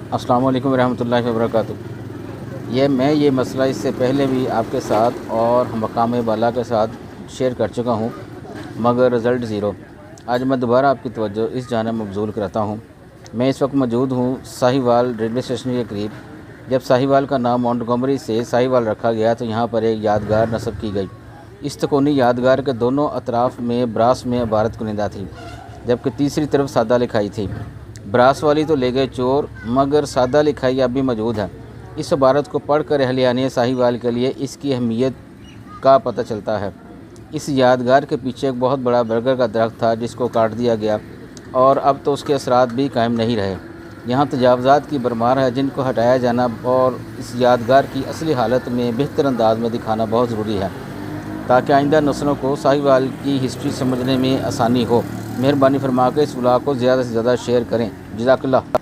अस्सलाम वालेकुम रहमतुल्लाहि व बरकातुहू। ये मसला इससे पहले भी आपके साथ और मकाम बाला के साथ शेयर कर चुका हूँ, मगर रिज़ल्ट ज़ीरो। आज मैं दोबारा आपकी तवज्जो इस जानब मबज़ूल कराता हूँ। मैं इस वक्त मौजूद हूँ साहिवाल रेलवे स्टेशन के करीब। जब साहिवाल का नाम मोंटगोमरी से साहिवाल रखा गया तो यहाँ पर एक यादगार नस्ब की गई। इस तकोनी यादगार के दोनों अतराफ़ में ब्रास में इबारत कुनिंदा थी, जबकि तीसरी तरफ सादा लिखाई थी। ब्रास वाली तो ले गए चोर, मगर सादा लिखाई अब भी मौजूद है। इस इबारत को पढ़कर अहलियाने साहिवाल के लिए इसकी अहमियत का पता चलता है। इस यादगार के पीछे एक बहुत बड़ा बरगद का दरख्त था जिसको काट दिया गया और अब तो उसके असरात भी कायम नहीं रहे। यहाँ तजावज़ात की भरमार है जिनको हटाया जाना और इस यादगार की असली हालत में बेहतर अंदाज में दिखाना बहुत ज़रूरी है, ताकि आइंदा नस्लों को साहिवाल की हिस्ट्री समझने में आसानी हो। मेहरबानी फरमा के इस व्लॉग को ज़्यादा से ज़्यादा शेयर करें। जज़ाकल्लाह।